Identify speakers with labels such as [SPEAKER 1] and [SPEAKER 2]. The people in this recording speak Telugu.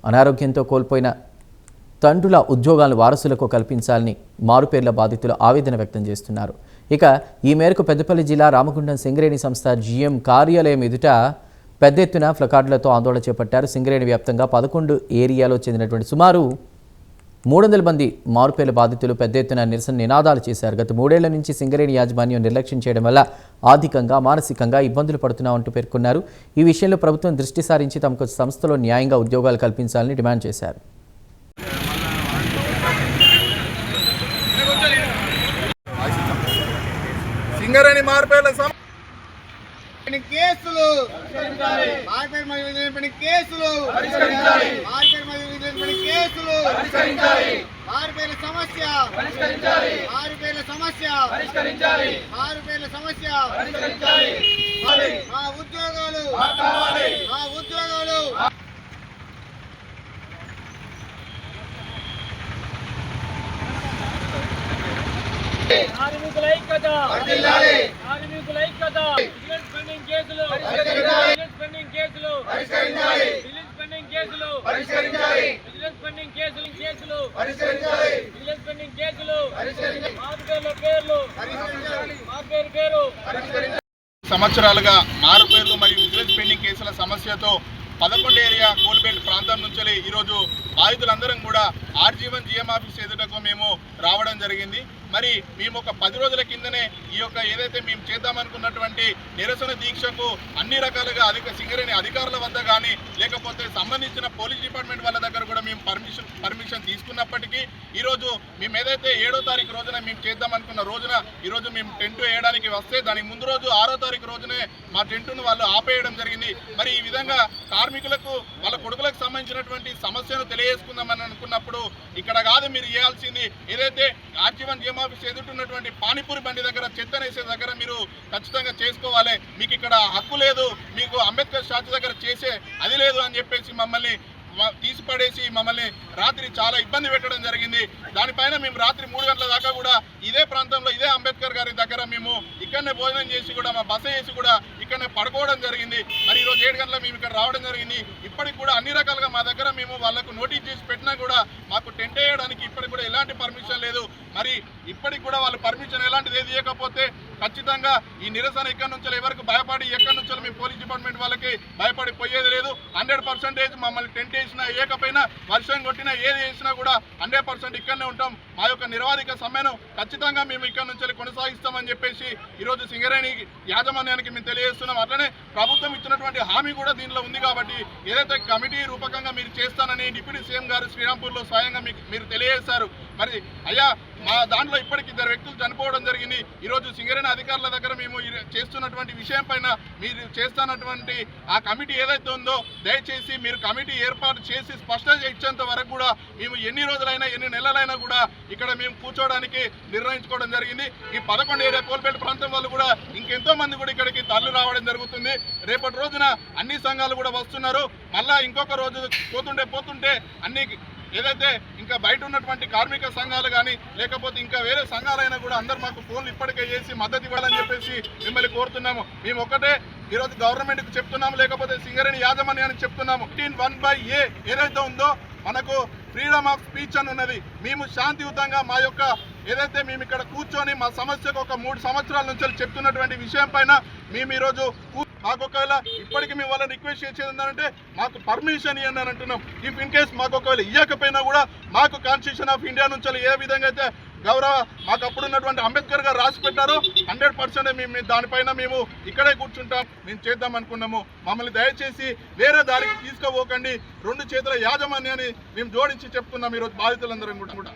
[SPEAKER 1] అనారోగ్యంతో కోల్పోయిన తండ్రుల ఉద్యోగాలను వారసులకు కల్పించాలని మారుపేర్ల బాధితులు ఆవేదన వ్యక్తం చేస్తున్నారు. ఇక ఈ మేరకు పెద్దపల్లి జిల్లా రామగుండం సింగరేణి సంస్థ జీఎం కార్యాలయం ఎదుట పెద్ద ఎత్తున ప్లకార్డులతో ఆందోళన చేపట్టారు. సింగరేణి వ్యాప్తంగా 11 ఏరియాలో చెందినటువంటి సుమారు 300 మంది మారుపేర్ల బాధితులు పెద్ద ఎత్తున నిరసన నినాదాలు చేశారు. గత 3 ఏళ్ల నుంచి సింగరేణి యాజమాన్యం నిర్లక్ష్యం చేయడం వల్ల ఆర్థికంగా మానసికంగా ఇబ్బందులు పడుతున్నామంటూ పేర్కొన్నారు. ఈ విషయంలో ప్రభుత్వం దృష్టి సారించి తమకు సంస్థలో న్యాయంగా ఉద్యోగాలు కల్పించాలని డిమాండ్ చేశారు.
[SPEAKER 2] సింగరేణి మారుపేర్ల కేసులు ఉద్యోగాలు
[SPEAKER 3] కార్మికుల ఐక్యత కార్మికుల ఐక్యత విజిలెన్స్ పెండింగ్ కేసులు విజిలెన్స్ పెండింగ్ కేసులు విజిలెన్స్ పెండింగ్ కేసులు విజిలెన్స్ పెండింగ్ కేసులు విజిలెన్స్ పెండింగ్ కేసులు పేర్లు పేరు
[SPEAKER 2] సంవత్సరాలుగా మారుపేర్లు మరియు విజిలెన్స్ పెండింగ్ కేసుల సమస్యతో 11 ఏరియా కోల్బెల్ట్ ప్రాంతం నుంచి ఈరోజు బాధితులందరం కూడా ఆర్జీవన్ జీఎం ఆఫీస్ ఎదుటకు మేము రావడం జరిగింది. మరి మేము ఒక 10 రోజుల కిందనే ఈ యొక్క ఏదైతే మేము చేద్దామనుకున్నటువంటి నిరసన దీక్షకు అన్ని రకాలుగా సింగరేణి అధికారుల వద్ద కానీ లేకపోతే సంబంధించిన పోలీస్ డిపార్ట్మెంట్ వాళ్ళ దగ్గర కూడా మేము పర్మిషన్ తీసుకున్నప్పటికీ ఈరోజు మేము ఏదైతే 7వ తారీఖు రోజున మేము చేద్దామనుకున్న రోజున ఈరోజు మేము టెంట్ వేయడానికి వస్తే దానికి ముందు రోజు 6వ తారీఖు రోజునే మా టెంటును వాళ్ళు ఆపేయడం జరిగింది. మరి ఈ విధంగా కార్మికులకు వాళ్ళ కొడుకులకు సంబంధించినటువంటి సమస్యను తెలియజేసుకుందామని అనుకున్నప్పుడు ఇక్కడ కాదు మీరు చేయాల్సింది ఏదైతే ఆర్జీవన్ జీఎం ఆఫీస్ ఎదుర్కొన్నటువంటి పానీపూరి బండి దగ్గర చెత్తనేసే దగ్గర మీరు ఖచ్చితంగా చేసుకోవాలి, మీకు ఇక్కడ హక్కు లేదు, మీకు అంబేద్కర్ స్టాచ్యూ దగ్గర చేసే అది లేదు అని చెప్పేసి మమ్మల్ని తీసిపడేసి మమ్మల్ని రాత్రి చాలా ఇబ్బంది పెట్టడం జరిగింది. దానిపైన మేము రాత్రి 3 గంటల దాకా కూడా ఇదే ప్రాంతంలో ఇదే అంబేద్కర్ గారి దగ్గర మేము ఇక్కడనే భోజనం చేసి కూడా మా బస చేసి కూడా ఇక్కడనే పడుకోవడం జరిగింది. మరి ఈరోజు 7 గంటలకు మేము ఇక్కడ రావడం జరిగింది. ఇప్పటికి కూడా అన్ని రకాలుగా మా దగ్గర మేము వాళ్ళకు నోటీస్ చేసి పెట్టినా కూడా మాకు టెంట్ వేయడానికి ఇప్పటికి కూడా ఎలాంటి పర్మిషన్ లేదు. మరి ఇప్పటికి కూడా వాళ్ళు పర్మిషన్ ఎలాంటిది ఏది ఇవ్వకపోతే ఖచ్చితంగా ఈ నిరసన ఇక్కడ నుంచి ఎవరికి భయపడి ఎక్కడి నుంచో మేము పోలీస్ డిపార్ట్మెంట్ వాళ్ళకి భయపడి పోయేది లేదు. 100% మమ్మల్ని టెంట్ వేసినా ఏకపోయినా వర్షం కొట్టినా ఏది చేసినా కూడా 100% ఇక్కడనే ఉంటాం. మా యొక్క నిరవాధిక సమ్మెను ఖచ్చితంగా మేము ఇక్కడ నుంచి కొనసాగిస్తామని చెప్పేసి ఈరోజు సింగరేణి యాజమాన్యానికి మేము తెలియజేస్తున్నాం. అట్లనే ప్రభుత్వం ఇచ్చినటువంటి హామీ కూడా దీనిలో ఉంది కాబట్టి ఏదైతే కమిటీ రూపకంగా మీరు చేస్తానని డిప్యూటీ సీఎం గారు శ్రీరాంపూర్లో స్వయంగా మీరు తెలియజేశారు. మరి అయ్యా మా దాంట్లో ఇప్పటికి 2 వ్యక్తులు చనిపోవడం జరిగింది. ఈరోజు సింగరేణి అధికారుల దగ్గర మేము చేస్తున్నటువంటి విషయం పైన మీరు చేస్తున్నటువంటి ఆ కమిటీ ఏదైతే ఉందో దయచేసి మీరు కమిటీ ఏర్పాటు చేసి స్పష్టంగా ఇచ్చేంత వరకు కూడా మేము ఎన్ని రోజులైనా ఎన్ని నెలలైనా కూడా ఇక్కడ మేము కూర్చోవడానికి నిర్ణయించుకోవడం జరిగింది. ఈ 11 ఏరియా కోల్బెల్ట్ ప్రాంతం వాళ్ళు కూడా ఇంకెంతో మంది కూడా ఇక్కడికి తరలి రావడం జరుగుతుంది. రేపటి రోజున అన్ని సంఘాలు కూడా వస్తున్నారు. మళ్ళా ఇంకొక రోజు పోతుంటే అన్ని ఏదైతే ఇంకా బయట ఉన్నటువంటి కార్మిక సంఘాలు కానీ లేకపోతే ఇంకా వేరే సంఘాలైనా కూడా అందరు మాకు ఫోన్లు ఇప్పటికే చేసి మద్దతు ఇవ్వాలని చెప్పేసి మిమ్మల్ని కోరుతున్నాము. మేము ఒకటే ఈరోజు గవర్నమెంట్కి చెప్తున్నాము, లేకపోతే సింగరేణి యాజమాన్యానికి చెప్తున్నాము. 1A ఏదైతే ఉందో మనకు ఫ్రీడమ్ ఆఫ్ స్పీచ్ అని ఉన్నది. మేము శాంతియుతంగా మా యొక్క ఏదైతే మేము ఇక్కడ కూర్చొని మా సమస్యకు ఒక 3 సంవత్సరాల నుంచి చెప్తున్నటువంటి విషయం పైన మేము ఈరోజు మాకు ఒకవేళ ఇప్పటికీ మేము వాళ్ళని రిక్వెస్ట్ చేసేది ఏంటంటే మాకు పర్మిషన్ ఇవ్వండి అని అంటున్నాం. ఇఫ్ ఇన్ కేస్ మాకు ఒకవేళ ఇవ్వకపోయినా కూడా మాకు కాన్స్టిట్యూషన్ ఆఫ్ ఇండియా నుంచి ఏ విధంగా అయితే మాకు అప్పుడు ఉన్నటువంటి అంబేద్కర్ గారు రాసి పెట్టారు 100% మేము దానిపైన మేము ఇక్కడే కూర్చుంటాం, మేము చేద్దాం అనుకున్నాము. మమ్మల్ని దయచేసి వేరే దారికి తీసుకోపోకండి. 2 చేతుల యాజమాన్యాన్ని మేము జోడించి చెప్తున్నాం ఈరోజు బాధితులందరం కూడా.